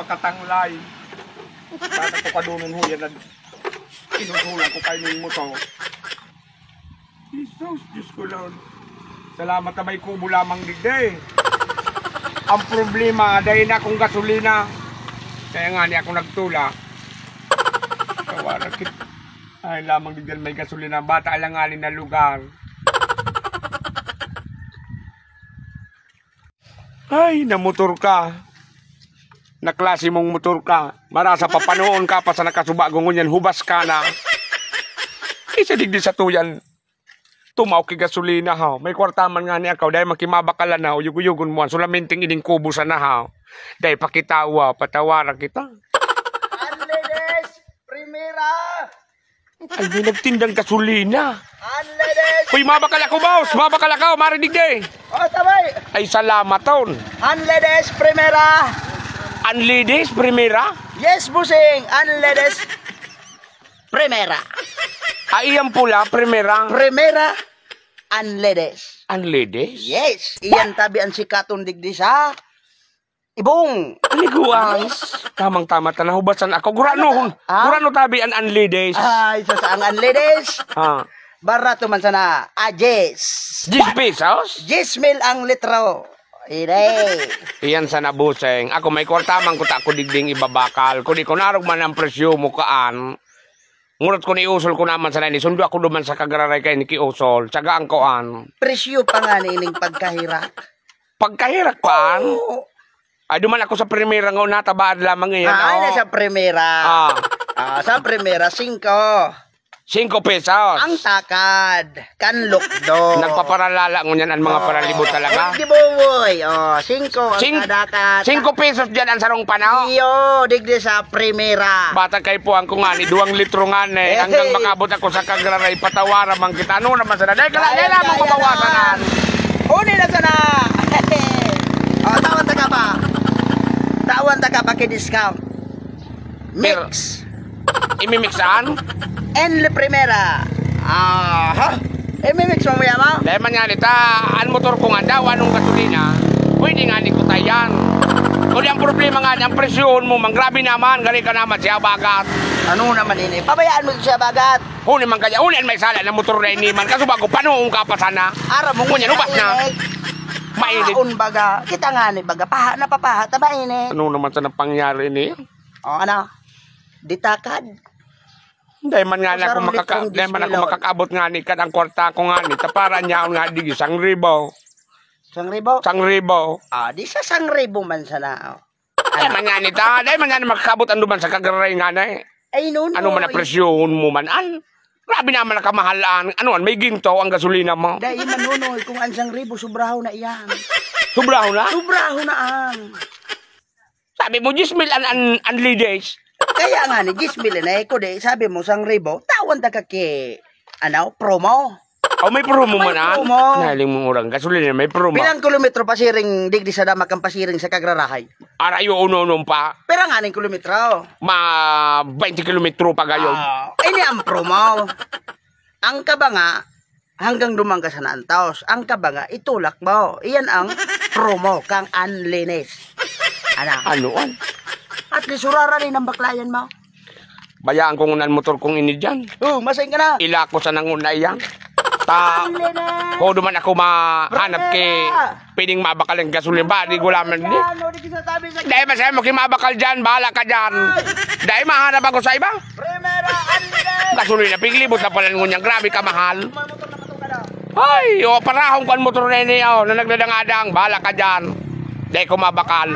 makatanglay. Bata ko kadunon ho yan na inusulan ko kayo ng motor. Jesus, Diyos ko Lord. Salamat na may kubo lamang digday. Ang problema, dahil na akong gasolina. Kaya nga niya akong nagtula. Kawaran kit. Ay lamang digday may gasolina. Bata alanganin na lugar. Ay, namotor ka. Naklase mong motor ka. Marasa papanoon ka pa sa nakasubagon yan. Hubas ka na. Isa digdi sa tuyan. Tumaw ki gasolina ha. May kwartaman nga niya ikaw. Dahil makimabakalan na. Yuguyugon mo. Sulaminting ining kubo sa na ha. Dahil pakitawa. Patawaran kita. Unledes! Primera! Ay, may nagtindang gasolina. Unledes! Uy, mabakal ako, boss. Mabakal ako. Marinig di. Oh, tabay! Ay, salamat ton. Unledes! Primera! Unledes, primera? Yes, busing! Unledes! Primera! Ay, yan pula, primera. Primera! Unledes! Unledes? Yes! Iyan tabi ang sikatong digdi sa ibong! Aniguan. Tamang-tama, tanahubasan ako. Gurano, gurano tabi ang unledes. Ay, sa saang unledes? Ha? Barato man sana. Yes! 10 pesos? 10 mil ang litro. Ire! Iyan sana buseng. Ako may kwartaman ko ta ako digding ibabakal. Kung di ko narog man ang presyo mo kaan. Ngunit ko ni usol ko naman sana ni. Sundo ako duman sa kagararay kay ni Kiusol. Tsagaan ko an. Presyo pa nga nining pagkahirak. Pagkahirak paan? Oo. Ay, duman ako sa primera nga natabaad lamang ngayon. Ay, nasa primera. Sa primera, 5. 5 pesos. Ang takad. Kanlukdo. Nagpaparalala ko niyan ang mga paralibot talaga. Di boy. 5 ang kadakad. 5 pesos dyan ang sarong panaw. Iyo, digdi sa primera. Bata kay puang ko nga ni 2 litro nga ni. Hanggang makabot ako sa kagararay patawara mang kita. Ano naman sana? Dahil lamang mabawasanan. Huni na sana. Tawan ta ka pa. Tawan ta ka pa kay-discount. Mix. Imimixaan? Enle primera. Imimix mo mo? Dahil man nga nita, ang motor ko nga daw, anong gasolina, pwede nga ni ko tayan. Kung yung problema nga, ang presyon mo, grabe naman, gali ka naman siya bagat. Ano naman ini? Pabayaan mo siya bagat. Huni man kanya, huni may sala ng motor na iniman, kaso bago panoong ka pa sana. Ara mo Kunya, ubas na. Mainit. Pahaon baga. Kita nga ni baga. Paha na papaha. Taba ini. Ano naman sa pangyari ni? Ano? Ditakad. Dahil man nga na ako makakabot nga ni kan ang kwarta ko nga ni tapara niya nga di 1,000. 1,000? 1,000. Di sa 1,000 man sana. Dahil man nga ni ta, dahil man nga ni makakabot ang duman sa kagararay nga na eh. Ay no. Ano man na presyon mo man an? Grabe naman ang kamahalaan. Ano man, may ginto ang gasolina mo. Dahil manunoy kung ang 1,000 subraho na iyan. Subraho na? Subraho na ang. Sabi mo 10 mil ang leaders. Kaya nga ni 10 mil na ko de sabi mo 1,000 tawan ta ka ki promo. Oh, may promo man an. Promo. Naling mong urang gasolina may promo. Pilang kilometro pasiring digdi sa damak ang pasiring sa Kagrarahay? Arayo uno-unom pa. Pero nga ning kilometro. 20 kilometro pa gayon. Ini ang promo. Ang kabanga hanggang dumang ka sa naantaos. Ang kabanga itulak mo. Iyan ang promo kang unlinis. Ano an? At lisurara rin ang baklayan mo. Bayaan kong unan motor kong ini dyan. Masing ka na. Ila ko sa nangunay yan. Kung duman ako mahanap kay pwedeng mabakal ang gasolina ba? Di gulaman din. Dahil masaya mo mabakal dyan, bahala ka dyan. Dahil mahanap ako sa iba. Gasolina, piglibot na pala ngunyan. Grabe ka mahal. Ay, parahong kan motor na niya na nagdadangadang, bahala ka dyan. Dahil ko mabakal.